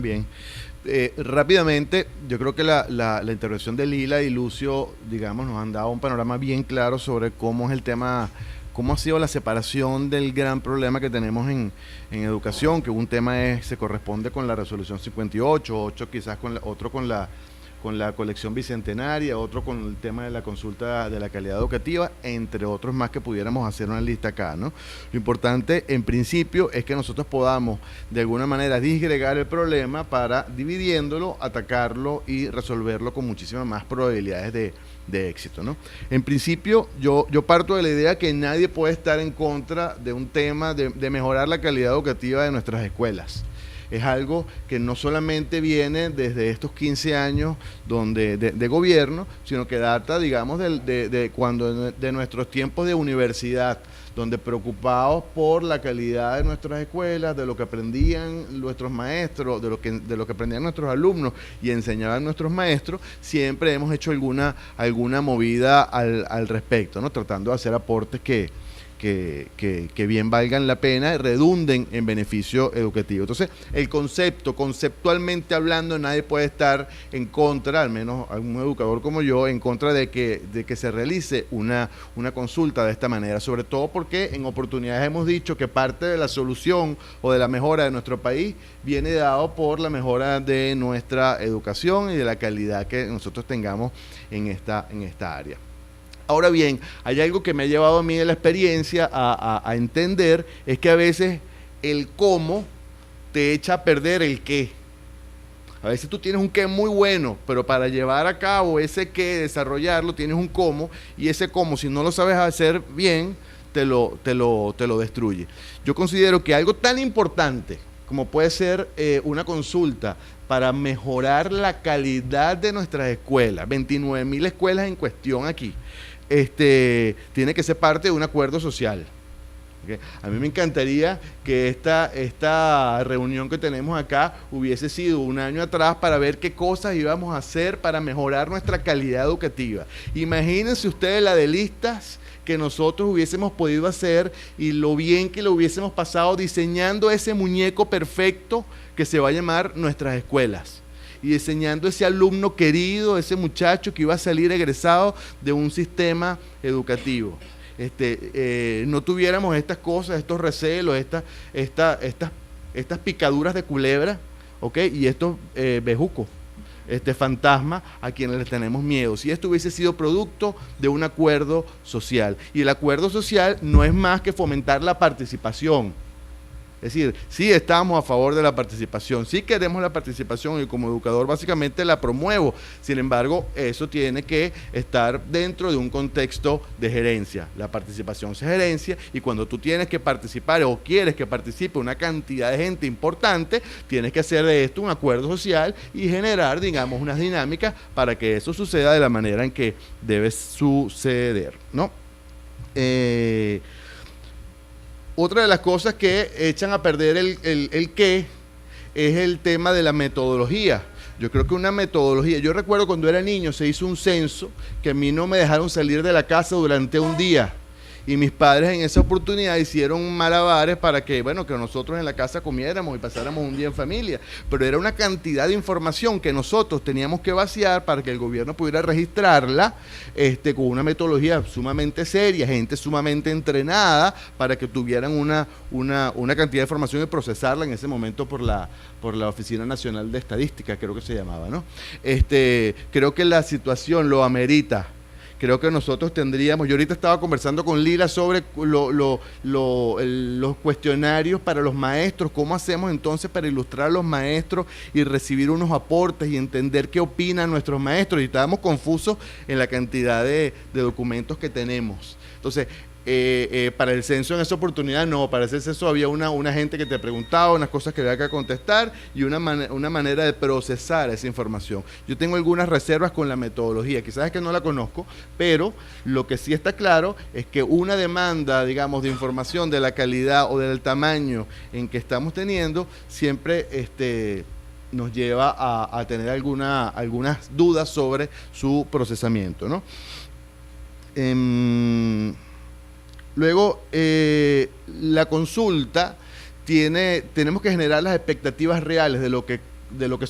Bien. Rápidamente, yo creo que la intervención de Lila y Lucio, digamos, nos han dado un panorama bien claro sobre cómo es el tema, cómo ha sido la separación del gran problema que tenemos en educación, que un tema se corresponde con la resolución 58, ocho quizás otro con la colección bicentenaria, otro con el tema de la consulta de la calidad educativa, entre otros más que pudiéramos hacer una lista acá, ¿no? Lo importante, en principio, es que nosotros podamos, de alguna manera, disgregar el problema para, dividiéndolo, atacarlo y resolverlo con muchísimas más probabilidades de éxito, ¿no? En principio, yo parto de la idea que nadie puede estar en contra de un tema de mejorar la calidad educativa de nuestras escuelas. Es algo que no solamente viene desde estos 15 años de gobierno, sino que data, digamos, de nuestros tiempos de universidad, donde preocupados por la calidad de nuestras escuelas, de lo que aprendían nuestros maestros, de lo que aprendían nuestros alumnos y enseñaban nuestros maestros, siempre hemos hecho alguna movida al respecto, ¿no? Tratando de hacer aportes que bien valgan la pena y redunden en beneficio educativo. Entonces, el concepto, conceptualmente hablando, nadie puede estar en contra, al menos algún educador como yo, en contra de que se realice una consulta de esta manera, sobre todo porque en oportunidades hemos dicho que parte de la solución o de la mejora de nuestro país viene dado por la mejora de nuestra educación y de la calidad que nosotros tengamos en esta área. Ahora bien, hay algo que me ha llevado a mí de la experiencia a entender, es que a veces el cómo te echa a perder el qué. A veces tú tienes un qué muy bueno, pero para llevar a cabo ese qué, desarrollarlo, tienes un cómo, y ese cómo, si no lo sabes hacer bien, te lo destruye. Yo considero que algo tan importante como puede ser una consulta para mejorar la calidad de nuestras escuelas, 29.000 escuelas en cuestión aquí, tiene que ser parte de un acuerdo social. ¿Okay? A mí me encantaría que esta reunión que tenemos acá hubiese sido un año atrás para ver qué cosas íbamos a hacer para mejorar nuestra calidad educativa. Imagínense ustedes la de listas que nosotros hubiésemos podido hacer y lo bien que lo hubiésemos pasado diseñando ese muñeco perfecto que se va a llamar nuestras escuelas. Y diseñando ese alumno querido, ese muchacho que iba a salir egresado de un sistema educativo. No tuviéramos estas cosas, estos recelos, estas picaduras de culebra, ¿ok? Y estos bejucos, fantasma a quienes les tenemos miedo. Si esto hubiese sido producto de un acuerdo social. Y el acuerdo social no es más que fomentar la participación. Es decir, sí estamos a favor de la participación, sí queremos la participación y como educador básicamente la promuevo. Sin embargo, eso tiene que estar dentro de un contexto de gerencia. La participación es gerencia y cuando tú tienes que participar o quieres que participe una cantidad de gente importante, tienes que hacer de esto un acuerdo social y generar, digamos, unas dinámicas para que eso suceda de la manera en que debe suceder, ¿no? Otra de las cosas que echan a perder el qué es el tema de la metodología. Yo creo que una metodología, yo recuerdo cuando era niño se hizo un censo que a mí no me dejaron salir de la casa durante un día. Y mis padres en esa oportunidad hicieron malabares para que, bueno, que nosotros en la casa comiéramos y pasáramos un día en familia. Pero era una cantidad de información que nosotros teníamos que vaciar para que el gobierno pudiera registrarla con una metodología sumamente seria, gente sumamente entrenada para que tuvieran una cantidad de información y procesarla en ese momento por la Oficina Nacional de Estadística, creo que se llamaba, ¿no? Creo que la situación lo amerita. Creo que nosotros tendríamos, yo ahorita estaba conversando con Lila sobre los cuestionarios para los maestros, cómo hacemos entonces para ilustrar a los maestros y recibir unos aportes y entender qué opinan nuestros maestros, y estábamos confusos en la cantidad de documentos que tenemos. Entonces, para el censo en esa oportunidad no, para ese censo había una gente que te preguntaba, unas cosas que había que contestar y una manera de procesar esa información. Yo tengo algunas reservas con la metodología, quizás es que no la conozco, pero lo que sí está claro es que una demanda, digamos, de información de la calidad o del tamaño en que estamos teniendo, siempre nos lleva a tener algunas dudas sobre su procesamiento, ¿no? Luego, la consulta tenemos que generar las expectativas reales de lo que de lo que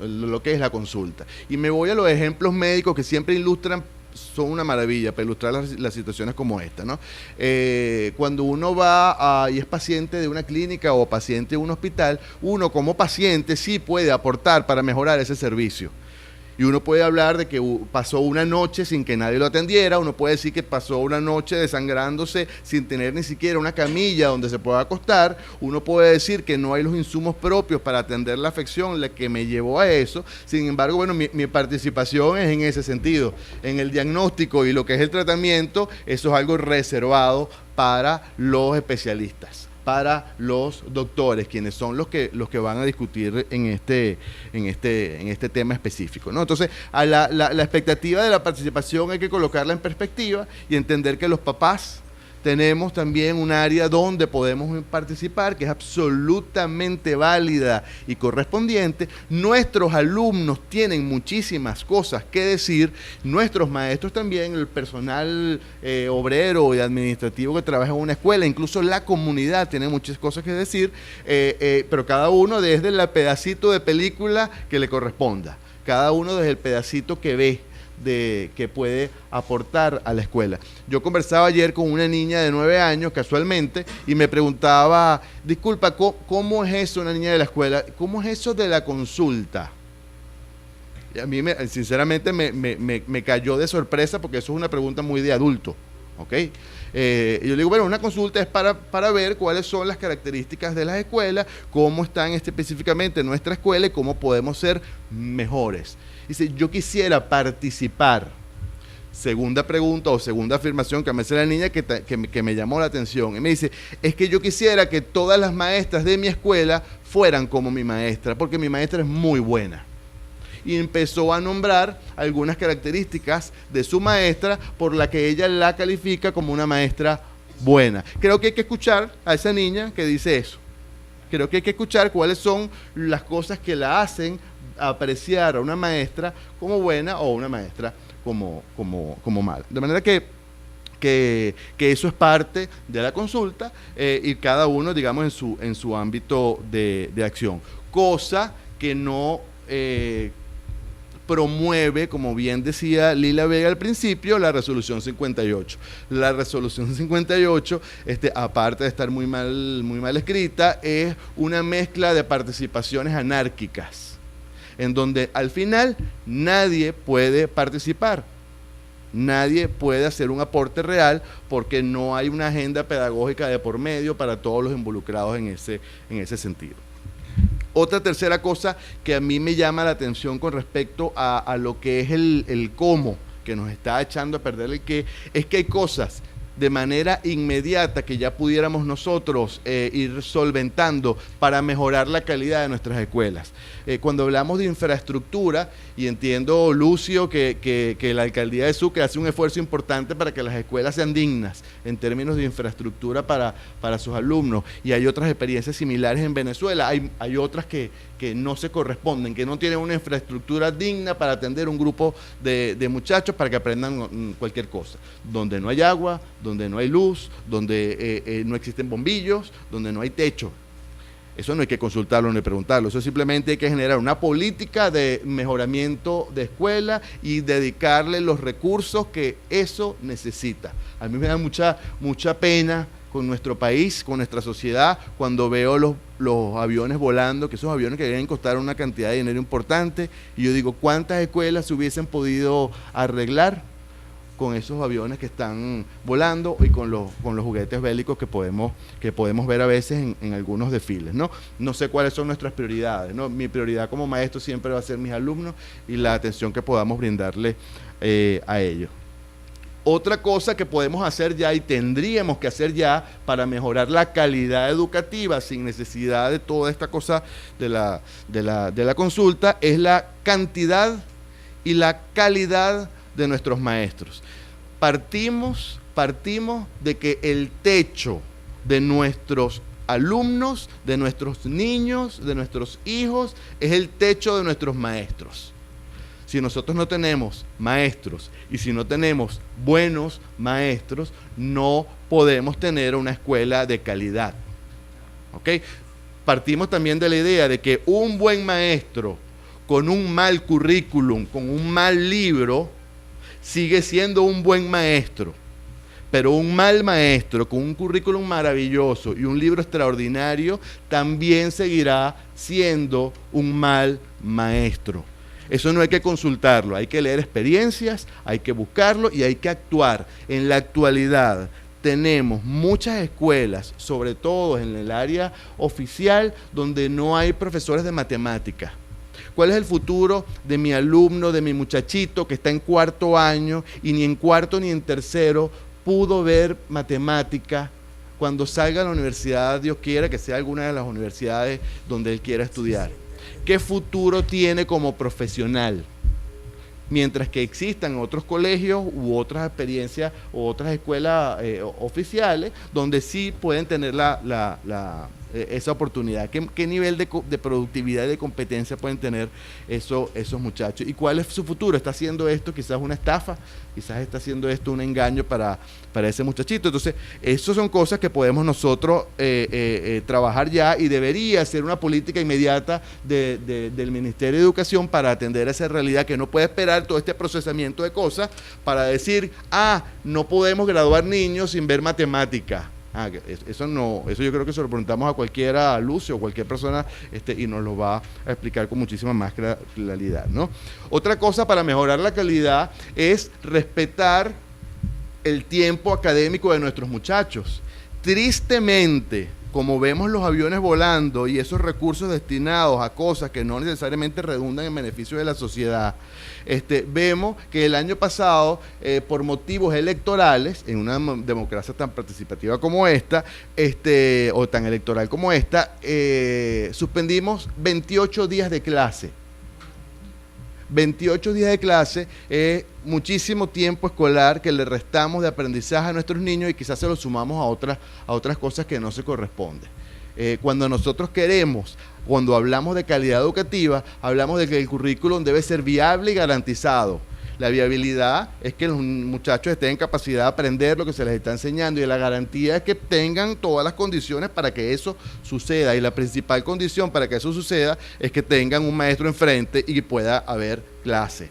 lo que es la consulta. Y me voy a los ejemplos médicos que siempre ilustran, son una maravilla para ilustrar las situaciones como esta, ¿no? Cuando uno y es paciente de una clínica o paciente de un hospital, uno como paciente sí puede aportar para mejorar ese servicio. Y uno puede hablar de que pasó una noche sin que nadie lo atendiera, uno puede decir que pasó una noche desangrándose sin tener ni siquiera una camilla donde se pueda acostar, uno puede decir que no hay los insumos propios para atender la afección, la que me llevó a eso. Sin embargo, bueno, mi participación es en ese sentido. En el diagnóstico y lo que es el tratamiento, eso es algo reservado para los especialistas, para los doctores, quienes son los que van a discutir en este tema específico, ¿no? Entonces, la expectativa de la participación hay que colocarla en perspectiva y entender que los papás tenemos también un área donde podemos participar, que es absolutamente válida y correspondiente. Nuestros alumnos tienen muchísimas cosas que decir, nuestros maestros también, el personal obrero y administrativo que trabaja en una escuela, incluso la comunidad tiene muchas cosas que decir, pero cada uno desde el pedacito de película que le corresponda, cada uno desde el pedacito que ve, que puede aportar a la escuela. Yo conversaba ayer con una niña de 9 años, casualmente, y me preguntaba, disculpa, ¿cómo es eso, una niña de la escuela? ¿Cómo es eso de la consulta? Y a mí, sinceramente, me cayó de sorpresa porque eso es una pregunta muy de adulto, ¿ok? Y yo le digo, bueno, una consulta es para ver cuáles son las características de las escuelas, cómo están específicamente nuestra escuela y cómo podemos ser mejores. Dice, yo quisiera participar. Segunda pregunta o segunda afirmación que me hace la niña que me llamó la atención. Y me dice, es que yo quisiera que todas las maestras de mi escuela fueran como mi maestra, porque mi maestra es muy buena. Y empezó a nombrar algunas características de su maestra por la que ella la califica como una maestra buena. Creo que hay que escuchar a esa niña que dice eso. Creo que hay que escuchar cuáles son las cosas que la hacen apreciar a una maestra como buena o una maestra como mala. De manera que eso es parte de la consulta y cada uno, digamos, en su ámbito de acción. Cosa que no promueve, como bien decía Lila Vega al principio, la resolución 58. La resolución 58, aparte de estar muy mal escrita, es una mezcla de participaciones anárquicas, en donde al final nadie puede participar, nadie puede hacer un aporte real porque no hay una agenda pedagógica de por medio para todos los involucrados en ese sentido. Otra tercera cosa que a mí me llama la atención con respecto a lo que es el cómo, que nos está echando a perder el qué, es que hay cosas de manera inmediata que ya pudiéramos nosotros ir solventando para mejorar la calidad de nuestras escuelas. Cuando hablamos de infraestructura, y entiendo, Lucio, que la alcaldía de Sucre hace un esfuerzo importante para que las escuelas sean dignas en términos de infraestructura para sus alumnos, y hay otras experiencias similares en Venezuela, hay otras que no se corresponden, que no tienen una infraestructura digna para atender un grupo de muchachos para que aprendan cualquier cosa, donde no hay agua, donde no hay luz, donde no existen bombillos, donde no hay techo. Eso no hay que consultarlo ni preguntarlo, eso simplemente hay que generar una política de mejoramiento de escuela y dedicarle los recursos que eso necesita. A mí me da mucha pena con nuestro país, con nuestra sociedad, cuando veo los aviones volando, que esos aviones que deben costar una cantidad de dinero importante, y yo digo, ¿cuántas escuelas se hubiesen podido arreglar con esos aviones que están volando y con los juguetes bélicos que podemos ver a veces en algunos desfiles, ¿no? No sé cuáles son nuestras prioridades, ¿no? Mi prioridad como maestro siempre va a ser mis alumnos y la atención que podamos brindarle a ellos. Otra cosa que podemos hacer ya y tendríamos que hacer ya para mejorar la calidad educativa sin necesidad de toda esta cosa de la consulta es la cantidad y la calidad de nuestros maestros. Partimos de que el techo de nuestros alumnos, de nuestros niños, de nuestros hijos, es el techo de nuestros maestros. Si nosotros no tenemos maestros y si no tenemos buenos maestros, no podemos tener una escuela de calidad. ¿Ok? partimos también de la idea de que un buen maestro con un mal currículum, con un mal libro, sigue siendo un buen maestro. Pero un mal maestro con un currículum maravilloso y un libro extraordinario también seguirá siendo un mal maestro. Eso no hay que consultarlo, hay que leer experiencias, hay que buscarlo y hay que actuar. En la actualidad tenemos muchas escuelas, sobre todo en el área oficial, donde no hay profesores de matemáticas. ¿Cuál es el futuro de mi alumno, de mi muchachito que está en cuarto año y ni en cuarto ni en tercero pudo ver matemática? Cuando salga a la universidad, Dios quiera que sea alguna de las universidades donde él quiera estudiar? ¿Qué futuro tiene como profesional? Mientras que existan otros colegios u otras experiencias u otras escuelas oficiales donde sí pueden tener esa oportunidad. ¿Qué nivel de productividad y de competencia pueden tener esos muchachos? ¿Y cuál es su futuro? ¿Está haciendo esto quizás una estafa? ¿Quizás está haciendo esto un engaño para ese muchachito? Entonces, esas son cosas que podemos nosotros trabajar ya, y debería ser una política inmediata del Ministerio de Educación para atender a esa realidad, que no puede esperar todo este procesamiento de cosas para decir, no podemos graduar niños sin ver matemática. Eso yo creo que se lo preguntamos a cualquiera, a Lucio o cualquier persona, y nos lo va a explicar con muchísima más claridad, ¿no? Otra cosa para mejorar la calidad es respetar el tiempo académico de nuestros muchachos. Tristemente, como vemos los aviones volando y esos recursos destinados a cosas que no necesariamente redundan en beneficio de la sociedad, vemos que el año pasado, por motivos electorales, en una democracia tan participativa como esta, o tan electoral como esta, suspendimos 28 días de clase. 28 días de clase es muchísimo tiempo escolar que le restamos de aprendizaje a nuestros niños, y quizás se lo sumamos a otras cosas que no se corresponden. Cuando nosotros cuando hablamos de calidad educativa, hablamos de que el currículum debe ser viable y garantizado. La viabilidad es que los muchachos estén en capacidad de aprender lo que se les está enseñando, y la garantía es que tengan todas las condiciones para que eso suceda, y la principal condición para que eso suceda es que tengan un maestro enfrente y que pueda haber clase.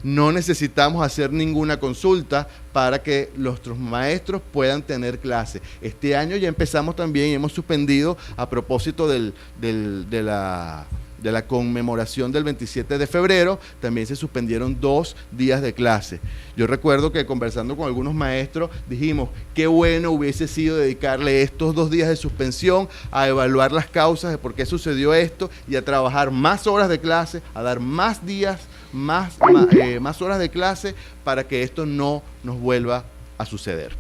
No necesitamos hacer ninguna consulta para que nuestros maestros puedan tener clase. Este año ya empezamos también, hemos suspendido, a propósito de la conmemoración del 27 de febrero, también se suspendieron 2 días de clase. Yo recuerdo que conversando con algunos maestros dijimos, qué bueno hubiese sido dedicarle estos 2 días de suspensión a evaluar las causas de por qué sucedió esto, y a trabajar más horas de clase, a dar más días, más horas de clase, para que esto no nos vuelva a suceder.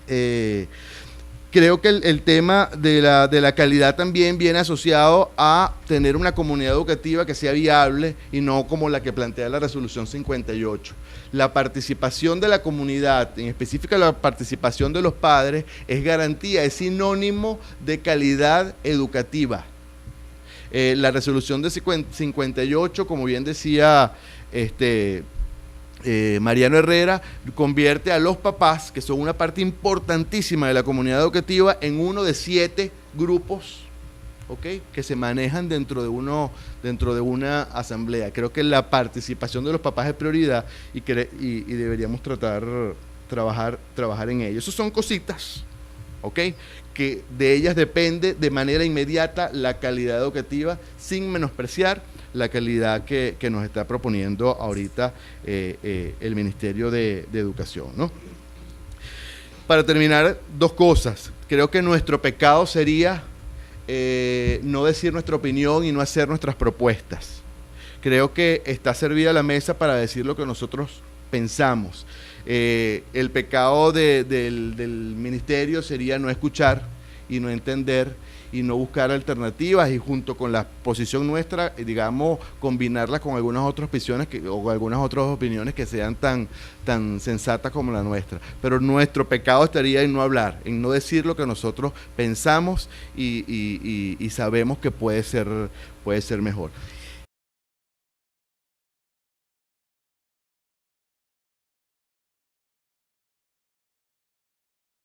Creo que el tema de la calidad también viene asociado a tener una comunidad educativa que sea viable, y no como la que plantea la resolución 58. La participación de la comunidad, en específico la participación de los padres, es garantía, es sinónimo de calidad educativa. La resolución de 58, como bien decía Mariano Herrera, convierte a los papás, que son una parte importantísima de la comunidad educativa, en uno de 7 grupos, ¿okay?, que se manejan dentro de una asamblea. Creo que la participación de los papás es prioridad, y deberíamos trabajar en ello. Esas son cositas, ¿okay?, que de ellas depende de manera inmediata la calidad educativa, sin menospreciar la calidad que nos está proponiendo ahorita el Ministerio de Educación, ¿no? Para terminar, 2 cosas. Creo que nuestro pecado sería no decir nuestra opinión y no hacer nuestras propuestas. Creo que está servida la mesa para decir lo que nosotros pensamos. El pecado del ministerio sería no escuchar y no entender y no buscar alternativas, y junto con la posición nuestra, digamos, combinarlas con algunas otras opciones o algunas otras opiniones que sean tan sensatas como la nuestra. Pero nuestro pecado estaría en no hablar, en no decir lo que nosotros pensamos y sabemos que puede ser mejor.